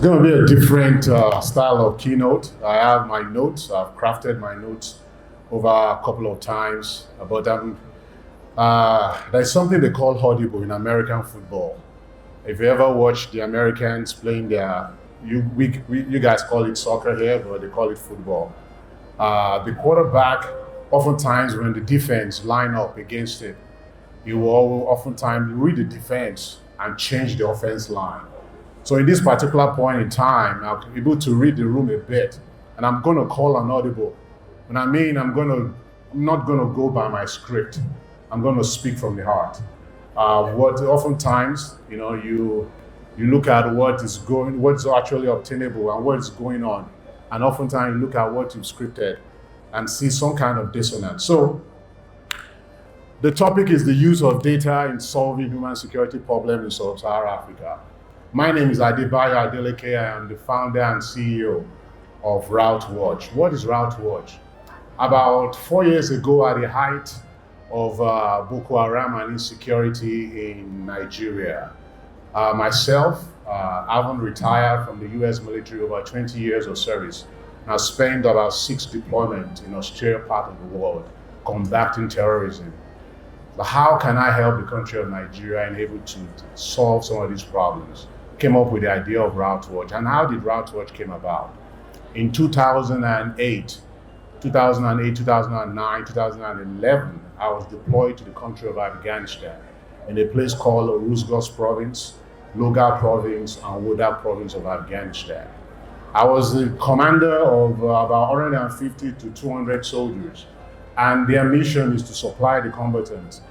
going to be a different style of keynote. I have my notes. I've crafted my notes over a couple of times, but there's something they call audible in American football. If you ever watch the Americans playing you guys call it soccer here, but they call it football. The quarterback, oftentimes when the defense line up against it, he will oftentimes read the defense and change the offense line. So in this particular point in time, I'm able to read the room a bit, and I'm going to call an audible. When I mean I'm not going to go by my script. I'm going to speak from the heart. What oftentimes, you look at what's actually obtainable and what's going on, and oftentimes you look at what you've scripted and see some kind of dissonance. So the topic is the use of data in solving human security problems in sub-Saharan Africa. My name is Adebayo Adeleke. I am the founder and CEO of Routewatche. What is Routewatche? About 4 years ago, at the height of Boko Haram and insecurity in Nigeria, myself, having retired from the US military, over 20 years of service, and I spent about 6 deployments in Australia part of the world combating terrorism. But how can I help the country of Nigeria and able to solve some of these problems? Came up with the idea of Routewatche. And how did Routewatche came about? In 2008, 2009, 2011, I was deployed to the country of Afghanistan in a place called Uruzgan province, Logar province, and Woda province of Afghanistan. I was the commander of about 150 to 200 soldiers, and their mission is to supply the combatants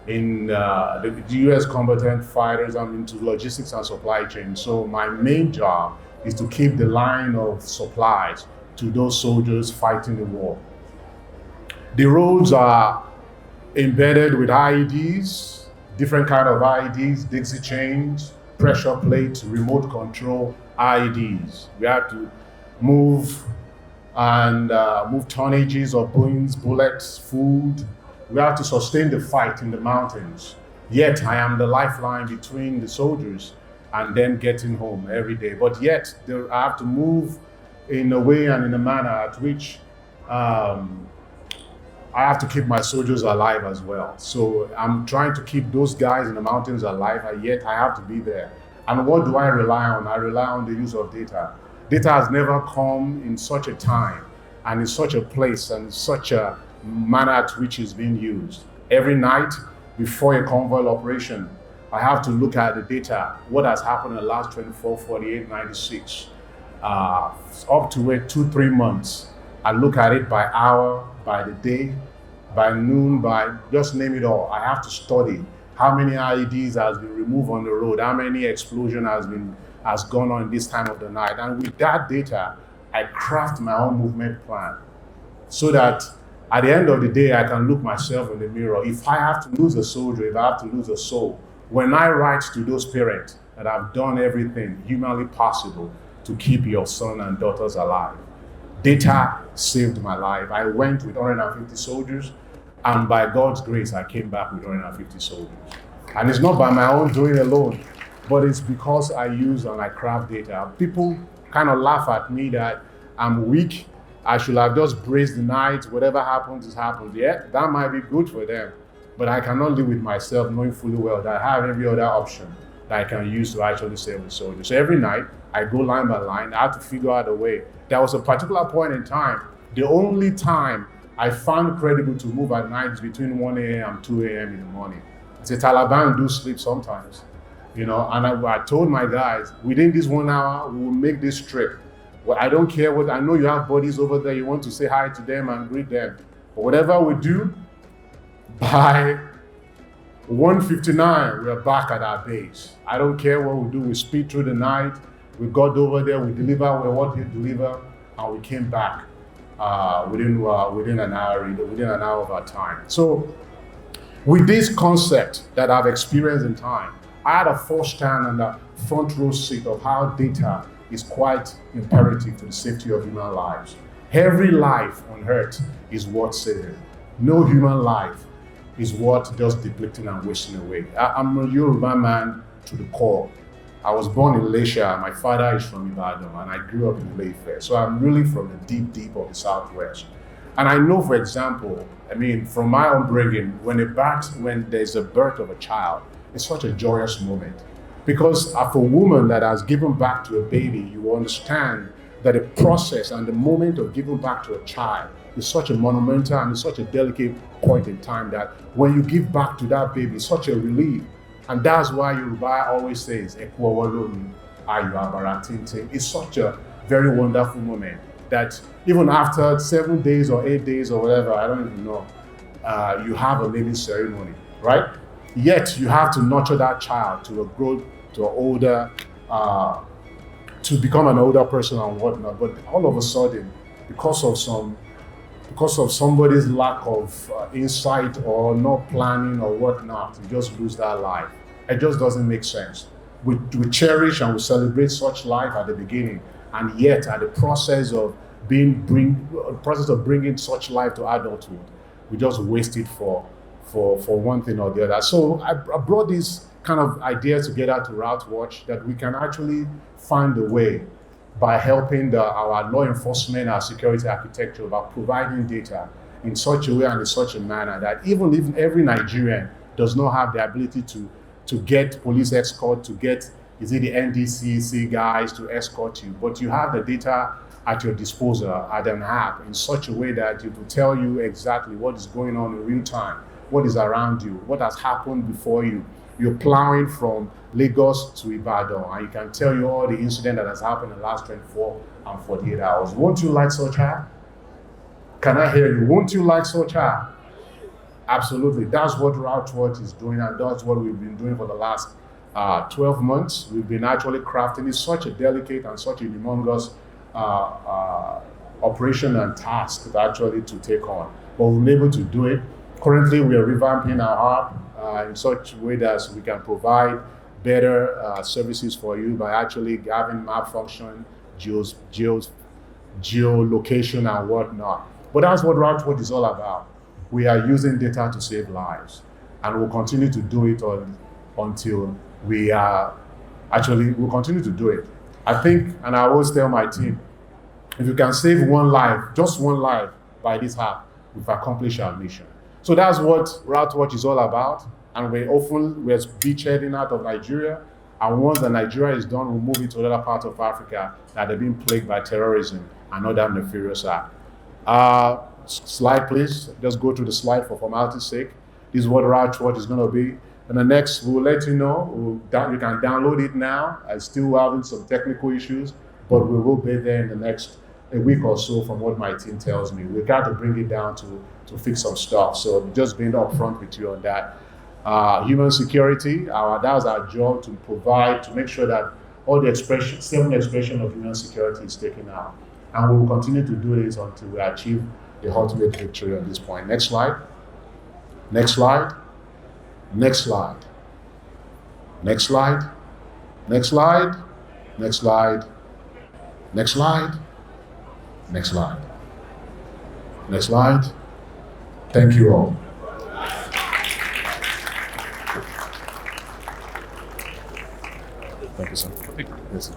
in the US combatant fighters and into logistics and supply chain. So my main job is to keep the line of supplies to those soldiers fighting the war. The roads are embedded with IEDs, different kind of IEDs, Dixie chains, pressure plates, remote control IEDs. We have to move tonnages of bullets, food. We have to sustain the fight in the mountains. Yet I am the lifeline between the soldiers and them getting home every day. But yet I have to move in a way and in a manner at which I have to keep my soldiers alive as well. So I'm trying to keep those guys in the mountains alive, and yet I have to be there. And what do I rely on? I rely on the use of data. Data has never come in such a time and in such a place and such a manner at which it's being used. Every night before a convoy operation, I have to look at the data, what has happened in the last 24, 48, 96, up to 2-3 months. I look at it by hour, by the day, by noon, by just name it all. I have to study how many IEDs has been removed on the road, how many explosion has gone on this time of the night. And with that data, I craft my own movement plan so that at the end of the day, I can look myself in the mirror. If I have to lose a soldier, if I have to lose a soul, when I write to those parents that I've done everything humanly possible to keep your son and daughters alive, data saved my life. I went with 150 soldiers, and by God's grace, I came back with 150 soldiers. And it's not by my own doing alone, but it's because I use and I craft data. People kind of laugh at me that I'm weak. I should have just braced the night. Whatever happens, it happens. Yeah, that might be good for them, but I cannot live with myself knowing fully well that I have every other option that I can use to actually save the soldier. So every night, I go line by line. I have to figure out a way. There was a particular point in time, the only time I found credible to move at night is between 1 a.m. and 2 a.m. in the morning. The Taliban do sleep sometimes, and I told my guys, within this 1 hour, we will make this trip. Well, I don't care I know you have buddies over there, you want to say hi to them and greet them. But whatever we do, by 1:59, we're back at our base. I don't care what we do, we speed through the night, we got over there, we deliver what we deliver, and we came back within an hour of our time. So with this concept that I've experienced in time, I had a first-hand and a front row seat of how data is quite imperative to the safety of human lives. Every life on earth is worth saving. No human life is worth just depleting and wasting away. I'm a Yoruba man to the core. I was born in Malaysia. My father is from Ibadan, and I grew up in Ileife. So I'm really from the deep, deep of the Southwest. And I know, for example, I mean, from my own bringing, when there's a birth of a child, it's such a joyous moment. Because for a woman that has given back to a baby, you understand that the process and the moment of giving back to a child is such a monumental and it's such a delicate point in time that when you give back to that baby, it's such a relief. And that's why Yoruba always says, "Eku owo loni, ayo abara tinte." It's such a very wonderful moment that even after 7 days or 8 days or whatever, I don't even know, you have a naming ceremony, right? Yet you have to nurture that child to grow to an older, to become an older person and whatnot. But all of a sudden, because of somebody's lack of insight or not planning or whatnot, you just lose that life. It just doesn't make sense. We cherish and we celebrate such life at the beginning, and yet at the process of bringing such life to adulthood, we just waste it for one thing or the other. So I brought these kind of ideas together to Routewatche that we can actually find a way by helping our law enforcement, our security architecture, by providing data in such a way and in such a manner that even if every Nigerian does not have the ability to get police escort, to get, is it the NDCC guys to escort you, but you have the data at your disposal at an app in such a way that it will tell you exactly what is going on in real time, what is around you, what has happened before you. You're plowing from Lagos to Ibadan, and you can tell you all the incident that has happened in the last 24 and 48 hours. Won't you like such app? Can I hear you? Won't you like such app? Absolutely. That's what Routewatche is doing, and that's what we've been doing for the last 12 months. We've been actually crafting. It's such a delicate and such a humongous operation and task to take on. But we've been able to do it. Currently, we are revamping our app in such a way that we can provide better services for you by actually having map function, geolocation and whatnot. But that's what Routewatche is all about. We are using data to save lives, and we'll continue to do it until we'll continue to do it. I think, and I always tell my team, if you can save one life, just one life by this app, we've accomplished our mission. So that's what Routewatche is all about. And we're beachheading out of Nigeria. And once the Nigeria is done, we'll move into other parts of Africa that have been plagued by terrorism and other nefarious acts. Slide, please. Just go to the slide for formality's sake. This is what Routewatche is going to be. And the next, we'll let you know. You can download it now. I'm still having some technical issues, but we will be there in the next a week or so from what my team tells me. We've got to bring it down to fix some stuff. So just being upfront with you on that. Human security, that's our job, to provide, to make sure that all the 7 expression of human security is taken out. And we will continue to do this until we achieve the ultimate victory at this point. Next slide. Next slide. Next slide. Next slide. Next slide. Next slide. Next slide. Next slide. Next slide. Thank you all. Thank you, sir. Yes, sir.